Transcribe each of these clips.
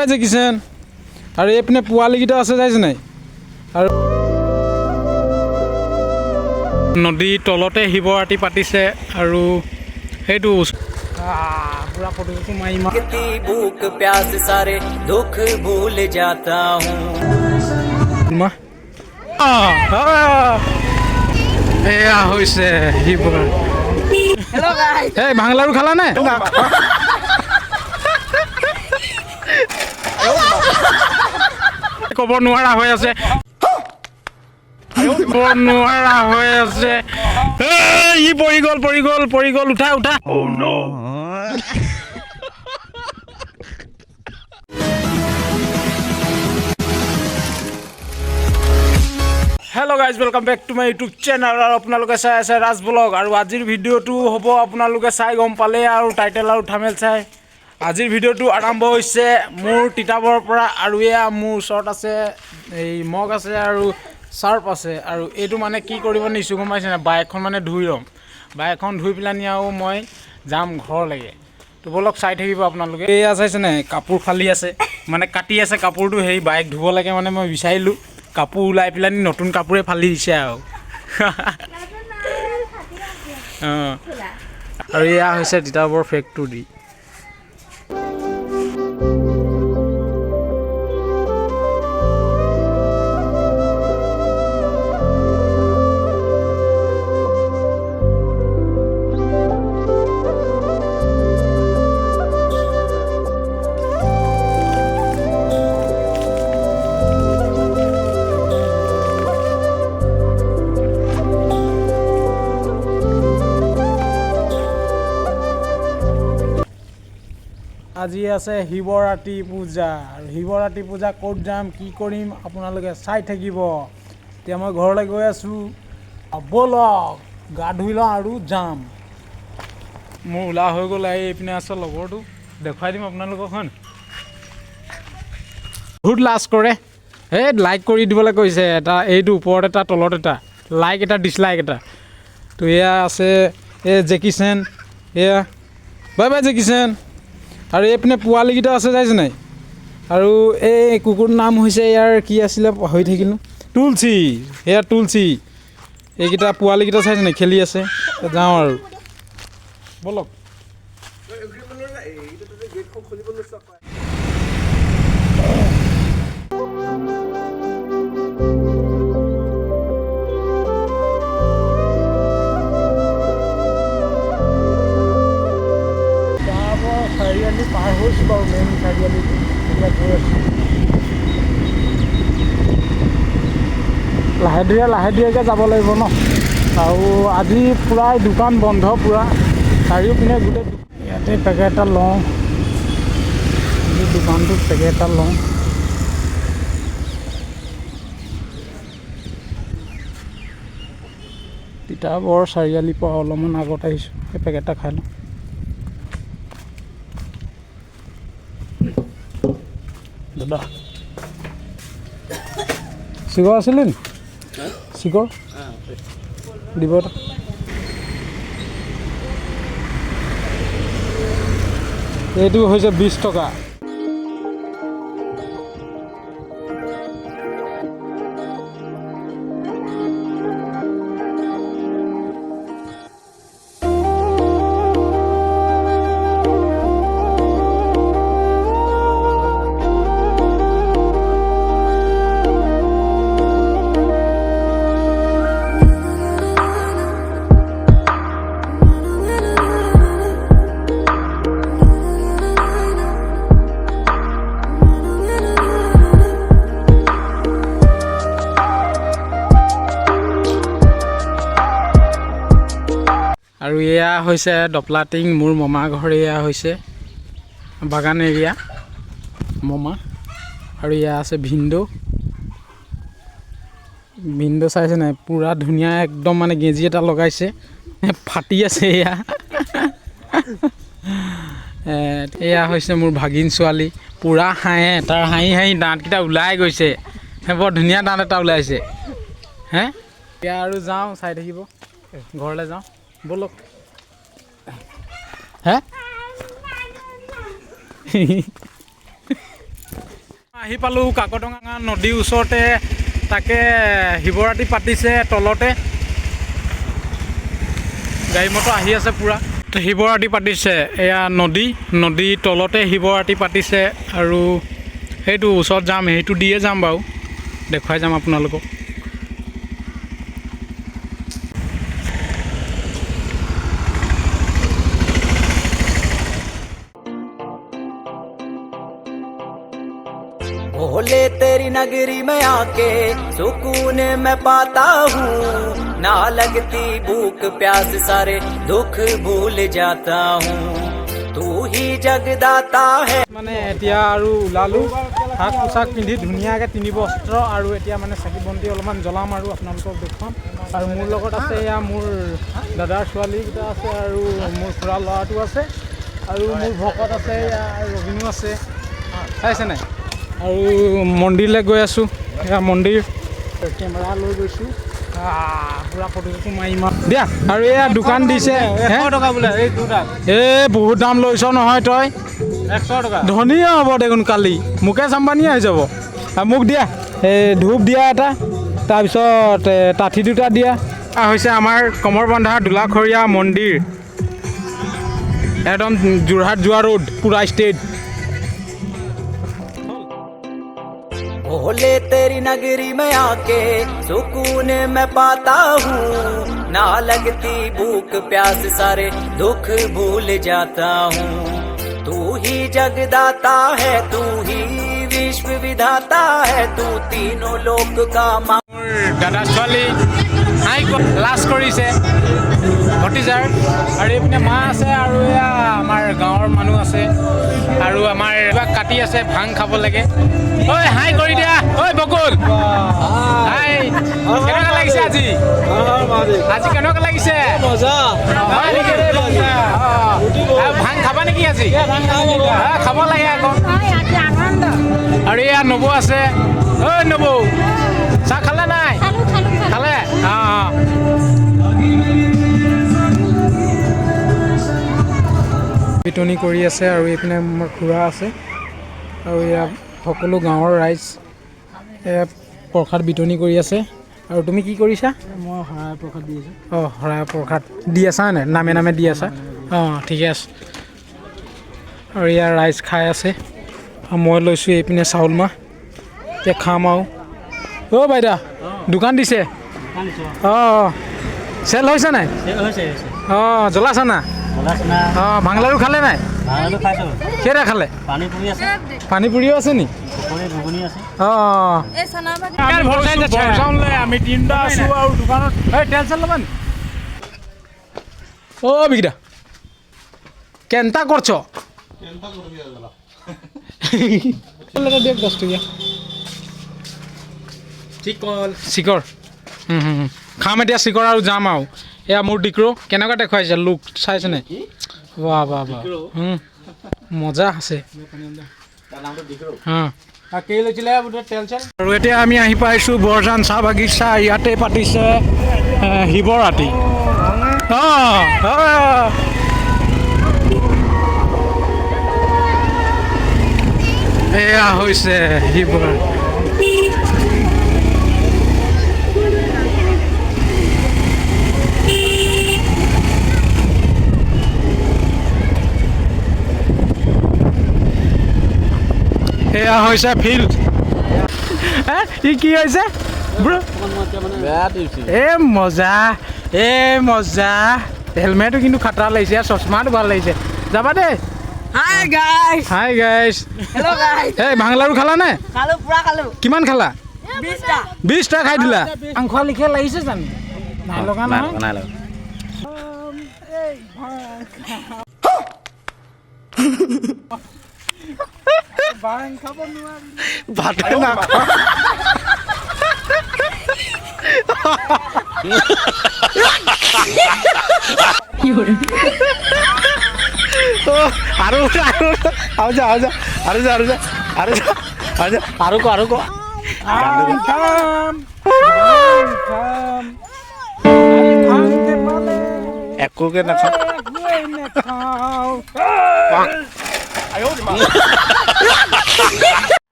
বাই যে কিছেন আৰু এইপিনে পোৱালিকেইটা আছে যাইছে নাই আৰু নদীৰ তলতে শিৱৰাত্ৰি পাতিছে আৰু সেইটো पूरा फोटो मारी भूख प्यास सारे दुख भूल जाता हूँ ভাংলাৰু খালা নে ক'ব নোৱাৰা হৈ আছে ই পৰি গ'ল উঠা hello' guys welcome back to my YouTube channel আৰু আপোনালোকে চাই আছে ৰাজ ব্লগ আৰু আজিৰ ভিডিঅ'টো হ'ব আপোনালোকে চাই গম পালে আৰু টাইটেল আৰু থাম্বনেইল চাই আজিৰ ভিডিঅ'টো আৰম্ভ হৈছে মোৰ তিতাবৰ পৰা আৰু এয়া মোৰ ওচৰত আছে এই মগ আছে আৰু চাৰ্প আছে আৰু এইটো মানে কি কৰিব নিছোঁ গম পাইছে নাই বাইকখন মানে ধুই ল'ম বাইকখন ধুই পেলানি আৰু মই যাম ঘৰলৈকে তো বলক চাই থাকিব আপোনালোকে এয়া চাইছে নাই কাপোৰ ফালি আছে মানে কাটি আছে কাপোৰটো সেই বাইক ধুব লাগে মানে মই বিচাৰিলোঁ কাপোৰ ওলাই পেলানি নতুন কাপোৰে ফালি দিছে আৰু আৰু এয়া হৈছে তিতাবৰ ফেক্টৰী আজি আছে শিৱৰাত্ৰি পূজা আৰু শিৱৰাত্ৰি পূজা ক'ত যাম কি কৰিম আপোনালোকে চাই থাকিব এতিয়া মই ঘৰলৈ গৈ আছোঁ ব'লক গা ধুই লওঁ আৰু যাম মোৰ ওলা হৈ গ'ল এইপিনে আছে লগৰটো দেখুৱাই দিম আপোনালোকক হয় বহুত লাজ কৰে এই লাইক কৰি দিবলৈ কৈছে এটা এইটো ওপৰত এটা তলত এটা লাইক এটা ডিছলাইক এটা তো এয়া আছে এই জেকিচেন এয়া বাই বাই জেকিচেন আৰু এইপিনে পোৱালিকেইটা আছে যাইছে নাই আৰু এই কুকুৰটোৰ নাম হৈছে ইয়াৰ কি আছিলে পাহৰি থাকিলোঁ তুলসী এয়া তুলসী এইকেইটা পোৱালিকেইটা চাইছে নাই খেলি আছে যাওঁ আৰু বলক চাৰিআলি পাৰ হৈছোঁ বাৰু মেইন চাৰিআলি এতিয়া গৈ আছোঁ লাহে ধীৰেকৈ যাব লাগিব ন আৰু আজি প্ৰায় দোকান বন্ধ পূৰা চাৰিওপিনে গোটেই ইয়াতে পেকেট এটা লওঁ দোকানটোত পেকেট এটা লওঁ তিতাবৰ চাৰিআলিৰ পৰা অলপমান আগত আহিছোঁ সেই পেকেট এটা খাই লওঁ দাদা চিগৰ আছিলে নি চিগৰ দিব এইটো হৈছে 20 টকা আৰু এয়া হৈছে দপলাটিং মোৰ মমা ঘৰ এয়া হৈছে বাগান এৰিয়া মমা আৰু এয়া আছে ভিন্দো চাইছে নাই পুৰা ধুনীয়া একদম মানে গেজি এটা লগাইছে ফাটি আছে এয়া এয়া হৈছে মোৰ ভাগিন ছোৱালী পুৰা হাঁহে তাৰ হাঁহি দাঁতকেইটা ওলাই গৈছে বৰ ধুনীয়া দাঁত এটা ওলাইছে হে এতিয়া আৰু যাওঁ চাই থাকিব ঘৰলৈ যাওঁ বলক হে আহি পালোঁ কাকটঙা নদীৰ ওচৰতে তাকে শিৱৰাত্ৰি পাতিছে তলতে গাড়ী মটৰ আহি আছে পুৰা শিৱৰাত্ৰি পাতিছে এয়া নদী তলতে শিৱৰাত্ৰি পাতিছে আৰু সেইটো ওচৰত যাম সেইটো দিয়ে যাম বাৰু দেখুৱাই যাম আপোনালোকক भोले तेरी नगरी में आके सुकून मैं पाता हूँ ना लगती भूख प्यास सारे दुख भूल जाता हूँ तू ही जगदाता है মানে এতিয়া আৰু ওলালোঁ শাক পোছাক পিন্ধি ধুনীয়াকৈ 3 বস্ত্ৰ আৰু এতিয়া মানে চাকি বন্তি অলপমান জ্বলাম আৰু আপোনালোকক দেখুৱাম আৰু মোৰ লগত আছে এয়া মোৰ দাদাৰ ছোৱালীকেইটা আছে আৰু মোৰ খুৰা ল'ৰাটো আছে আৰু মোৰ ভকত আছে এয়া ৰবিনো আছে চাইছে নাই আৰু মন্দিৰলৈ গৈ আছোঁ এয়া মন্দিৰ কেমেৰা লৈ গৈছোঁ পুৰা ফটো মাৰিম দিয়া আৰু এয়া দোকান দিছে 100 টকা বোলে এই দুটা বহুত দাম লৈছ নহয় তই 100 টকা ধনী হ'ব দেখোন কালি মুকেশ আম্বানী হৈ যাব মোক দিয়া এই ধূপ দিয়া এটা তাৰপিছত তাঁতি দুটা দিয়া হৈছে আমাৰ কমৰবন্ধা দোলাখৰীয়া মন্দিৰ একদম যোৰহাট যোৱা ৰোড পুৰা ষ্টেট भोले तेरी नगरी में आके सुकून मैं पाता हूँ ना लगती भूख प्यास सारे दुख भूल जाता हूँ तू ही जगदाता है तू ही विश्व विधाता है तू तीनों लोक का दादा ছোৱালী হাই লাজ কৰিছে ভতিজাৰ আৰু এইপিনে মা আছে আৰু এয়া আমাৰ গাঁৱৰ মানুহ আছে আৰু আমাৰ কিবা কাটি আছে ভাং খাব লাগে ঐ হাই কৰি দিয়া ঐ বকুল হাই কেনেকুৱা লাগিছে আজি কেনেকুৱা লাগিছে মজা ভাং খাবা নেকি আজি খাব লাগে আকৌ আৰু এয়া নবৌ আছে ঐ নবৌ চাহ খালে নাই খালে বিতনি কৰি আছে আৰু এইপিনে মোৰ খুৰা আছে আৰু এয়া সকলো গাঁৱৰ ৰাইজ এয়া প্ৰসাদ বিতনি কৰি আছে আৰু তুমি কি কৰিছা মই শৰাই প্ৰসাদ দি আছোঁ শৰাই প্ৰসাদ দি আছা নে নামে নামে দি আছা ঠিকে আছে আৰু ইয়াৰ ৰাইজ খাই আছে মই লৈছোঁ এইপিনে চাউল মাহ এতিয়া খাম আৰু বাইদা দোকান দিছে চেল হৈছে নাই জ্বলাছা না ভাংলাৰু খালে নাই কেইটা খালে পানী পুৰিও আছে নি আমি তিনিটা আছোঁ আৰু দোকানত তেল চেল ল'বা নি বিকিটা কেনটা কৰছ দিয়ক 10 টকীয়া চিকৰ খাম এতিয়া চিকৰ আৰু যাম আৰু এয়া মোৰ ডিক্ৰ কেনেকুৱা দেখুৱাইছে লুক চাইছেনে বাহ বাহ বাহ মজা আছে আৰু এতিয়া আমি আহি পাইছোঁ বৰজান চাহ বাগিচা ইয়াতে পাতিছে শিৱৰাত্ৰি এয়া হৈছে শিৱৰাত্ৰি এয়া হৈছে ফিল্ড ই কি হৈছে মজা হেলমেটো কিন্তু খাতৰা লাগিছে চশমাটো ভাল লাগিছে যাবা দেই হাই গাইজ হেল্ল' গাইজ এই ভাংলাৰু খালা নে খালো পুৰা খালো কিমান খালা 20টা খাই দিলা মাংস লিখে লাগিছে জানো নাই লগা নাই লগা বাং খাব নোৱাৰি ভাতে না আৰু একোকে নাখাওঁ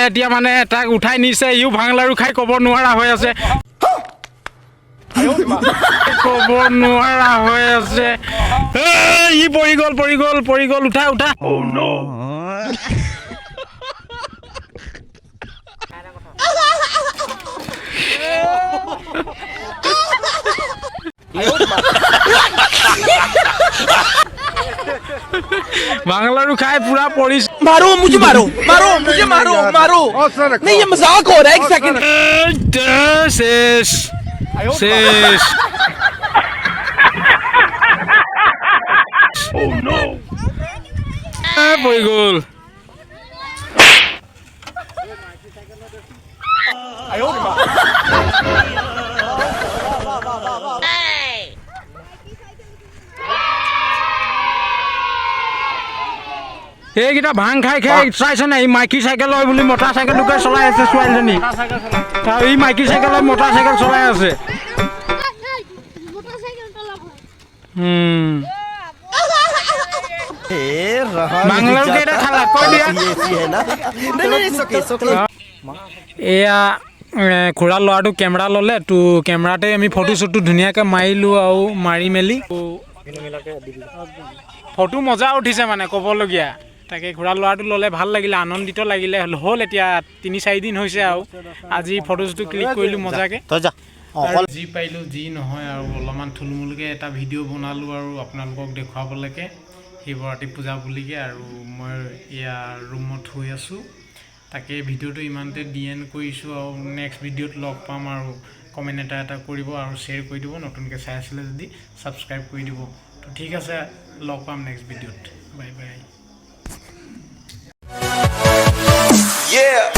এতিয়া মানে তাক উঠাই নিছে ইও ভাংলাৰু খাই ক'ব নোৱাৰা হৈ আছে ক'ব নোৱাৰা হৈ আছে ই পৰি গ'ল উঠা भांगलारू खाए पूरा पोलिस मारो मुझे मारो नहीं ये मजाक हो रहा है एक सेकंड शेष पड़ी गल এইকেইটা ভাং খাই চাইছে নাই মাইকী চাইকেল হয় বুলি মটৰ চাইকেলকে চলাই আছে ছোৱালীজনী আৰু ই মাইকী চাইকেল হয় মটৰ চাইকেল চলাই আছে বাংলাৰ কেইটা খালা কৈ দিয়া এয়া খুৰা ল'ৰাটো কেমেৰা ল'লে তো কেমেৰাতে আমি ফটো শ্বুটটো ধুনীয়াকৈ মাৰিলোঁ আৰু মাৰি মেলি ফটো মজা উঠিছে মানে ক'বলগীয়া তাকে খুৰা ল'ৰাটো ল'লে ভাল লাগিলে আনন্দিত লাগিলে হ'ল এতিয়া 3-4 দিন হৈছে আৰু আজি ফটোজটো ক্লিক কৰিলোঁ মজাকৈ যি পাৰিলোঁ যি নহয় আৰু অলপমান থুলমূলকৈ এটা ভিডিঅ' বনালোঁ আৰু আপোনালোকক দেখুৱাবলৈকে শিৱৰাত্ৰি পূজা বুলিকে আৰু মই এয়া ৰুমত শুই আছোঁ তাকে ভিডিঅ'টো ইমানতে দি এণ্ড কৰিছোঁ আৰু নেক্সট ভিডিঅ'ত লগ পাম আৰু কমেণ্ট এটা কৰিব আৰু শ্বেয়াৰ কৰি দিব নতুনকৈ চাই আছিলে যদি ছাবস্ক্ৰাইব কৰি দিব তো ঠিক আছে লগ পাম নেক্সট ভিডিঅ'ত বাই বাই Yeah.